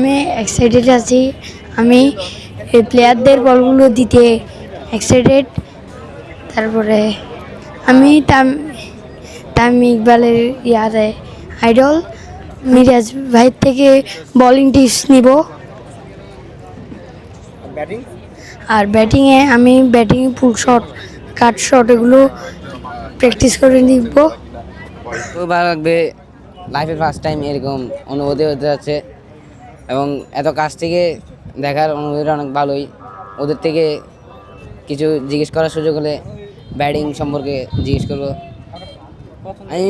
আমি এক্সাইটেড আছি। আমি এই প্লেয়ারদের বলগুলো দিতে এক্সাইটেড। তারপরে আমি তামিম ইকবালের ইয়ারে আইডল মিরাজ ভাইয়ের থেকে বোলিং টিপস নিব। ব্যাটিং আর ব্যাটিংয়ে আমি পুল শট, কাট শট এগুলো প্র্যাকটিস করে নিব। খুব ভালো লাগবে, লাইফে ফার্স্ট টাইম এরকম অনুভূতি হতে যাচ্ছে এবং এত কাছ থেকে দেখার অনুভূতিটা অনেক ভালোই। ওদের থেকে কিছু জিজ্ঞেস করার সুযোগ হলে ব্যাটিং সম্পর্কে জিজ্ঞেস করবো। আমি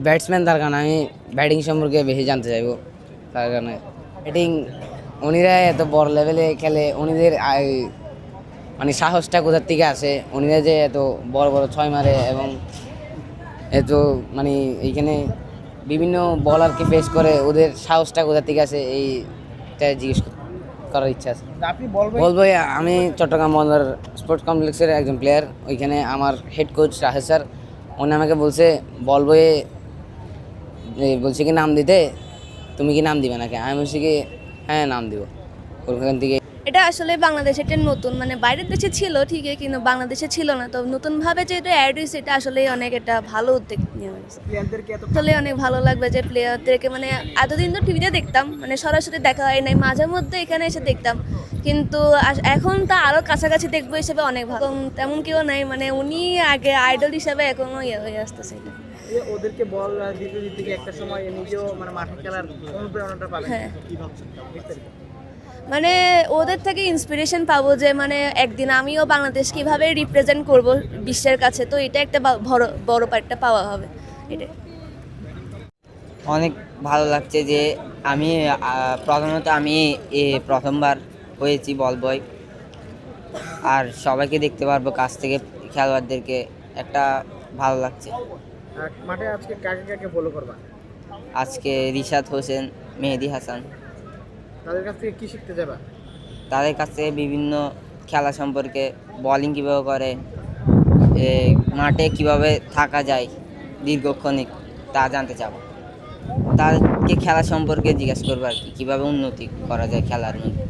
ব্যাটসম্যান তার কারণে আমি ব্যাটিং সম্পর্কে বেশি জানতে চাইবো। তার কারণে ব্যাটিং উনিরা এত বড় লেভেলে খেলে, উনিদের মানে সাহসটা কোথার থেকে আসে, উনিরা যে এত বড় বড় ছয় মারে এবং এত মানে এইখানে বিভিন্ন বলারকে ফেস করে, ওদের সাহসটা কোথা থেকে আসে এইটা জিজ্ঞেস করার ইচ্ছা আছে। আপনি বলবো আমি চট্টগ্রাম বন্দর স্পোর্টস কমপ্লেক্সের একজন প্লেয়ার। ওইখানে আমার হেড কোচ রাহেশ স্যার, উনি আমাকে বলছে বলবোয়ে বলছে কি নাম দিতে, তুমি কি নাম দিবে নাকি? আমি বলছি কি হ্যাঁ নাম দিব। ওখান থেকে এটা আসলে বাংলাদেশে একটা নতুন, মানে বাইরের দেশে ছিল ঠিকই, কিন্তু বাংলাদেশে ছিল না। তো নতুনভাবে যে এটা অ্যাড হয়েছে, এটা আসলে অনেক একটা ভালো উদ্যোগ নেওয়া হয়েছে। প্লেয়ারদেরকে এত আসলে অনেক ভালো লাগবে যে প্লেয়ারদেরকে, মানে এতদিন তো টিভিতে দেখতাম, মানে সরাসরি দেখা হয় নাই, মাঝে মধ্যে এখানে এসে দেখতাম, কিন্তু এখন তা আরও কাছাকাছি দেখবো হিসেবে অনেক ভালো। তেমন কেউ নাই, মানে উনি আগে আইডল হিসাবে এখনও ইয়ে হয়ে আসতেছে। ওদেরকে বল দিতে দিতে কি একটা সময় নিজেও মানে মাঠে খেলার অনুপ্রেরণাটা পাবেন? হ্যাঁ, কি ভাবছেন? মানে ওদের থেকে ইন্সপিরেশন পাবো যে মানে একদিন আমিও বাংলাদেশ কিভাবে রিপ্রেজেন্ট করব বিশ্বের কাছে। তো এটা একটা বড় পার্টটা পাওয়া হবে এটাই। অনেক ভালো লাগছে যে আমি প্রথমত আমি প্রথমবার হয়েছি বল বয়, আর সবাইকে দেখতে পারবো কাছ থেকে, খেলোয়াড়দেরকে একটা ভালো লাগছে। মাঠে আজকে কাকে কাকে ফলো করবা? আজকে রিশাদ হোসেন, মেহেদি হাসান, তাদের কাছ থেকে কি শিখতে যাবা? তাদের কাছ থেকে বিভিন্ন খেলা সম্পর্কে, বোলিং কীভাবে করে, মাঠে কিভাবে থাকা যায় দীর্ঘক্ষণিক, তা জানতে চাবো। তাদেরকে খেলা সম্পর্কে জিজ্ঞাসা করবো আর কি, কীভাবে উন্নতি করা যায় খেলার মধ্যে।